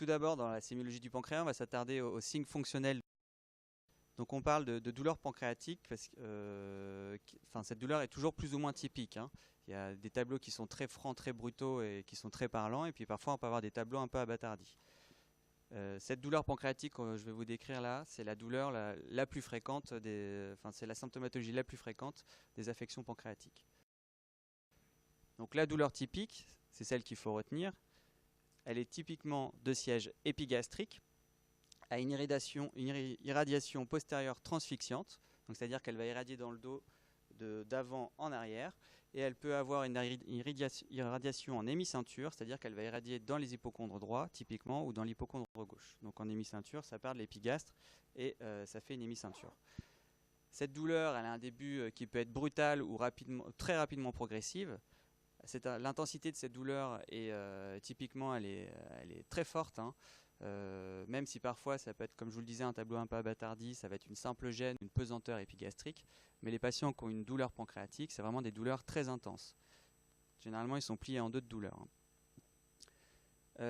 tout d'abord, dans la sémiologie du pancréas, on va s'attarder aux signes fonctionnels. Donc on parle de douleur pancréatique parce que cette douleur est toujours plus ou moins typique, hein. Il y a des tableaux qui sont très francs, très brutaux et qui sont très parlants, et puis parfois on peut avoir des tableaux un peu abâtardis. Cette douleur pancréatique que je vais vous décrire là, c'est la douleur la plus fréquente, c'est la symptomatologie la plus fréquente des affections pancréatiques. Donc la douleur typique, c'est celle qu'il faut retenir. Elle est typiquement de siège épigastrique, à une irradiation postérieure transfixiante, c'est-à-dire qu'elle va irradier dans le dos d'avant en arrière, et elle peut avoir une irradiation en hémiceinture, c'est-à-dire qu'elle va irradier dans les hypochondres droits, typiquement, ou dans l'hypochondre gauche. Donc en hémiceinture, ça part de l'épigastre, et ça fait une hémiceinture. Cette douleur, elle a un début qui peut être brutal ou très rapidement progressive. L'intensité de cette douleur est typiquement elle est très forte, hein. Même si parfois ça peut être, comme je vous le disais, un tableau un peu abâtardi, ça va être une simple gêne, une pesanteur épigastrique, mais les patients qui ont une douleur pancréatique, c'est vraiment des douleurs très intenses. Généralement ils sont pliés en deux de douleur, hein.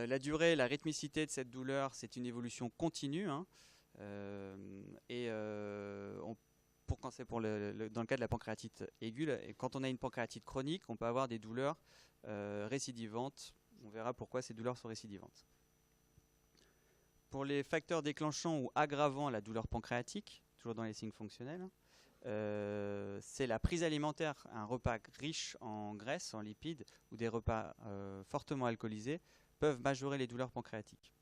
La durée, la rythmicité de cette douleur, c'est une évolution continue, hein. Dans le cas de la pancréatite aiguë, et quand on a une pancréatite chronique, on peut avoir des douleurs récidivantes. On verra pourquoi ces douleurs sont récidivantes. Pour les facteurs déclenchants ou aggravant la douleur pancréatique, toujours dans les signes fonctionnels, c'est la prise alimentaire, un repas riche en graisse, en lipides, ou des repas fortement alcoolisés peuvent majorer les douleurs pancréatiques.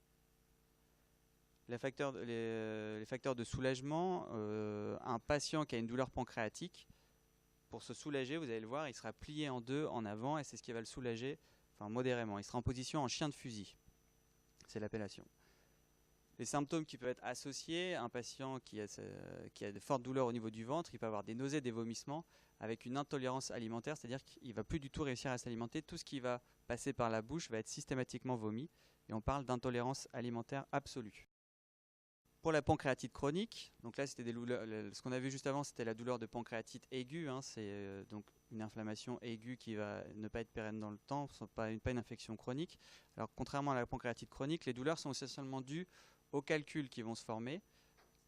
Les facteurs de soulagement, un patient qui a une douleur pancréatique, pour se soulager, vous allez le voir, il sera plié en deux en avant et c'est ce qui va le soulager, modérément. Il sera en position en chien de fusil. C'est l'appellation. Les symptômes qui peuvent être associés, un patient qui a de fortes douleurs au niveau du ventre, il peut avoir des nausées, des vomissements, avec une intolérance alimentaire, c'est-à-dire qu'il ne va plus du tout réussir à s'alimenter. Tout ce qui va passer par la bouche va être systématiquement vomi. Et on parle d'intolérance alimentaire absolue. Pour la pancréatite chronique, donc là c'était ce qu'on a vu juste avant, c'était la douleur de pancréatite aiguë, hein, c'est donc une inflammation aiguë qui va ne pas être pérenne dans le temps, pas une infection chronique. Alors contrairement à la pancréatite chronique, les douleurs sont essentiellement dues aux calculs qui vont se former.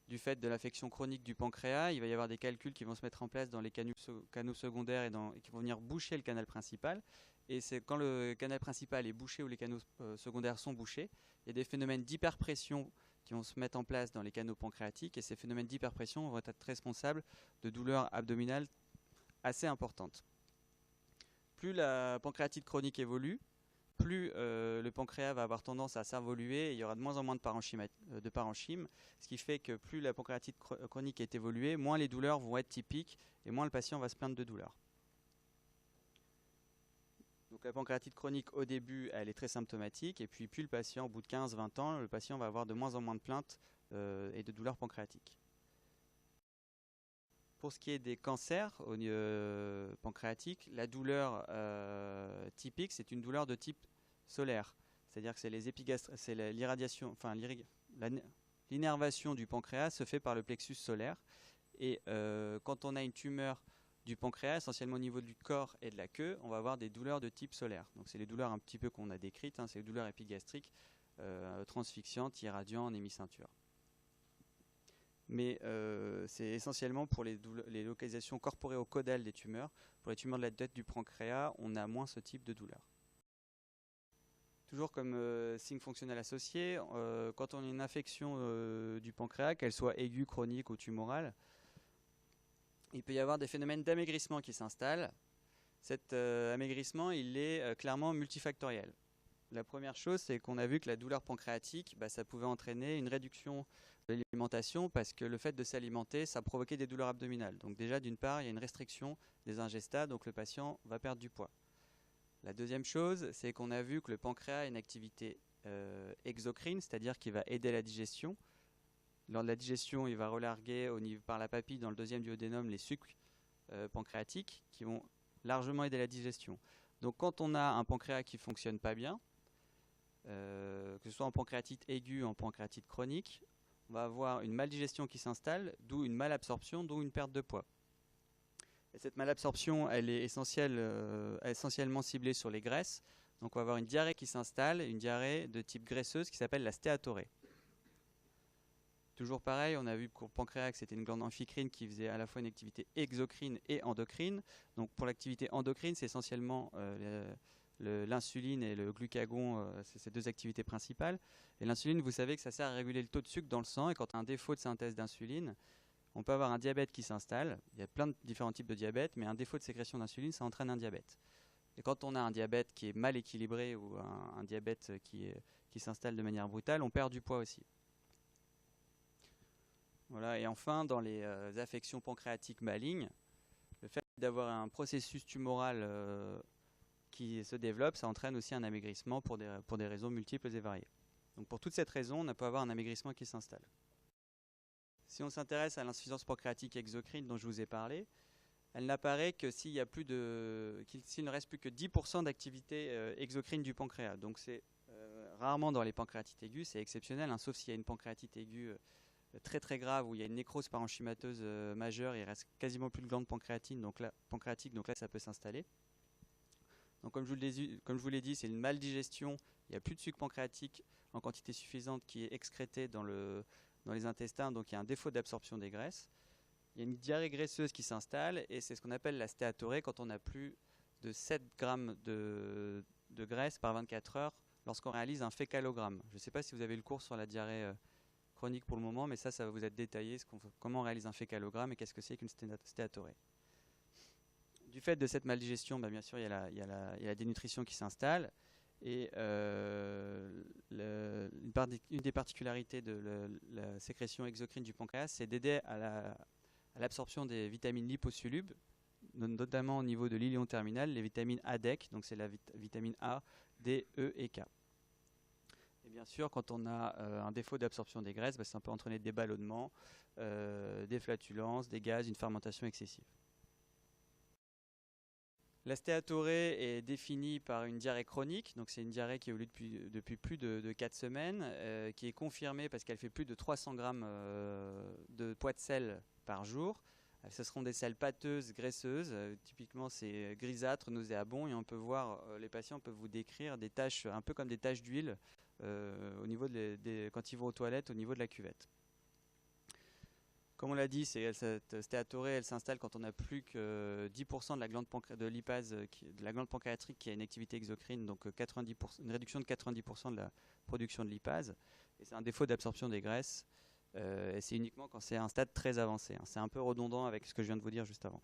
Du fait de l'affection chronique du pancréas, il va y avoir des calculs qui vont se mettre en place dans les canaux secondaires et qui vont venir boucher le canal principal. Et c'est quand le canal principal est bouché ou les canaux secondaires sont bouchés, il y a des phénomènes d'hyperpression qui vont se mettre en place dans les canaux pancréatiques, et ces phénomènes d'hyperpression vont être responsables de douleurs abdominales assez importantes. Plus la pancréatite chronique évolue, plus le pancréas va avoir tendance à s'involuer, et il y aura de moins en moins de parenchyme, ce qui fait que plus la pancréatite chronique est évoluée, moins les douleurs vont être typiques et moins le patient va se plaindre de douleurs. Donc la pancréatite chronique au début, elle est très symptomatique, et puis le patient, au bout de 15-20 ans, le patient va avoir de moins en moins de plaintes et de douleurs pancréatiques. Pour ce qui est des cancers pancréatiques, la douleur typique, c'est une douleur de type solaire. C'est-à-dire que c'est l'irradiation, l'innervation du pancréas se fait par le plexus solaire. Et quand on a une tumeur du pancréas, essentiellement au niveau du corps et de la queue, on va avoir des douleurs de type solaire. Donc c'est les douleurs un petit peu qu'on a décrites, hein, c'est les douleurs épigastriques, transfixiantes, irradiant en hémiceinture. Mais c'est essentiellement pour les localisations corporéo-caudales des tumeurs. Pour les tumeurs de la tête du pancréas, on a moins ce type de douleur. Toujours comme signe fonctionnel associé, quand on a une infection du pancréas, qu'elle soit aiguë, chronique ou tumorale, il peut y avoir des phénomènes d'amaigrissement qui s'installent. Cet amaigrissement, il est clairement multifactoriel. La première chose, c'est qu'on a vu que la douleur pancréatique, ça pouvait entraîner une réduction de l'alimentation parce que le fait de s'alimenter, ça provoquait des douleurs abdominales. Donc déjà, d'une part, il y a une restriction des ingestats, donc le patient va perdre du poids. La deuxième chose, c'est qu'on a vu que le pancréas a une activité exocrine, c'est-à-dire qu'il va aider la digestion. Lors de la digestion, il va relarguer par la papille dans le deuxième duodénum les sucs pancréatiques qui vont largement aider la digestion. Donc quand on a un pancréas qui ne fonctionne pas bien, que ce soit en pancréatite aiguë ou en pancréatite chronique, on va avoir une maldigestion qui s'installe, d'où une malabsorption, d'où une perte de poids. Et cette malabsorption, elle est essentiellement ciblée sur les graisses. Donc on va avoir une diarrhée qui s'installe, une diarrhée de type graisseuse qui s'appelle la stéatorrhée. Toujours pareil, on a vu pour le pancréas que c'était une glande amphicrine qui faisait à la fois une activité exocrine et endocrine. Donc pour l'activité endocrine, c'est essentiellement l'insuline et le glucagon, c'est ces deux activités principales. Et l'insuline, vous savez que ça sert à réguler le taux de sucre dans le sang, et quand on a un défaut de synthèse d'insuline, on peut avoir un diabète qui s'installe. Il y a plein de différents types de diabète, mais un défaut de sécrétion d'insuline, ça entraîne un diabète. Et quand on a un diabète qui est mal équilibré ou un diabète qui s'installe de manière brutale, on perd du poids aussi. Voilà. Et enfin, dans les affections pancréatiques malignes, le fait d'avoir un processus tumoral qui se développe, ça entraîne aussi un amaigrissement pour des raisons multiples et variées. Donc pour toute cette raison, on peut avoir un amaigrissement qui s'installe. Si on s'intéresse à l'insuffisance pancréatique exocrine dont je vous ai parlé, elle n'apparaît que s'il ne reste plus que 10% d'activité exocrine du pancréas. Donc c'est rarement dans les pancréatites aiguës, c'est exceptionnel, hein, sauf s'il y a une pancréatite aiguë très très grave où il y a une nécrose parenchymateuse majeure, il reste quasiment plus de glande pancréatique, donc là ça peut s'installer. Donc comme je vous l'ai dit, c'est une maldigestion, il n'y a plus de sucre pancréatique en quantité suffisante qui est excrété dans les intestins, donc il y a un défaut d'absorption des graisses. Il y a une diarrhée graisseuse qui s'installe et c'est ce qu'on appelle la stéatorrhée quand on a plus de 7 grammes de graisse par 24 heures lorsqu'on réalise un fécalogramme. Je ne sais pas si vous avez le cours sur la diarrhée chronique pour le moment, mais ça va vous être détaillé, comment on réalise un fécalogramme et qu'est-ce que c'est qu'une stéatorrhée. Du fait de cette maldigestion, bien sûr, il y a la dénutrition qui s'installe. Et une des particularités de la sécrétion exocrine du pancréas, c'est d'aider à l'absorption des vitamines liposolubles, notamment au niveau de l'iléon terminal, les vitamines A-DEC, donc c'est la vitamine A, D, E et K. Et bien sûr, quand on a un défaut d'absorption des graisses, ça peut entraîner des ballonnements, des flatulences, des gaz, une fermentation excessive. La stéatorrhée est définie par une diarrhée chronique, donc c'est une diarrhée qui évolue depuis plus de 4 semaines, qui est confirmée parce qu'elle fait plus de 300 grammes de poids de sel par jour. Ce seront des selles pâteuses, graisseuses, typiquement c'est grisâtre, nauséabond, et on peut voir, les patients peuvent vous décrire des taches, un peu comme des taches d'huile, au niveau quand ils vont aux toilettes, au niveau de la cuvette. Comme on l'a dit, cette stéatorrhée, elle s'installe quand on n'a plus que 10% de la glande de lipase, de la glande pancréatique qui a une activité exocrine, donc une réduction de 90% de la production de lipase. Et c'est un défaut d'absorption des graisses. Et c'est uniquement quand c'est un stade très avancé. C'est un peu redondant avec ce que je viens de vous dire juste avant.